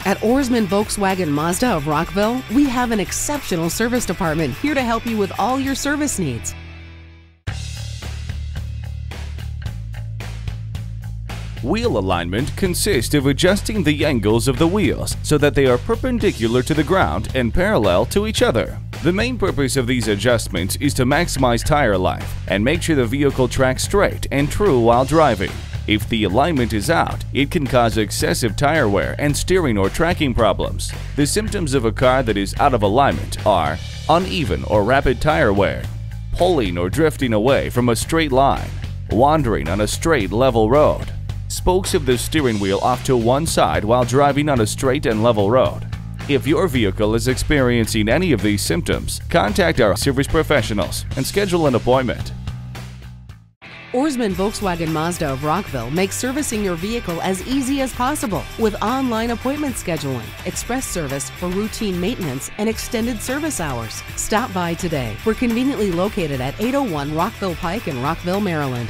At Oarsman Volkswagen Mazda of Rockville, we have an exceptional service department here to help you with all your service needs. Wheel alignment consists of adjusting the angles of the wheels so that they are perpendicular to the ground and parallel to each other. The main purpose of these adjustments is to maximize tire life and make sure the vehicle tracks straight and true while driving. If the alignment is out, it can cause excessive tire wear and steering or tracking problems. The symptoms of a car that is out of alignment are uneven or rapid tire wear, pulling or drifting away from a straight line, wandering on a straight level road, spokes of the steering wheel off to one side while driving on a straight and level road. If your vehicle is experiencing any of these symptoms, contact our service professionals and schedule an appointment. Oarsman Volkswagen Mazda of Rockville makes servicing your vehicle as easy as possible with online appointment scheduling, express service for routine maintenance, and extended service hours. Stop by today. We're conveniently located at 801 Rockville Pike in Rockville, Maryland.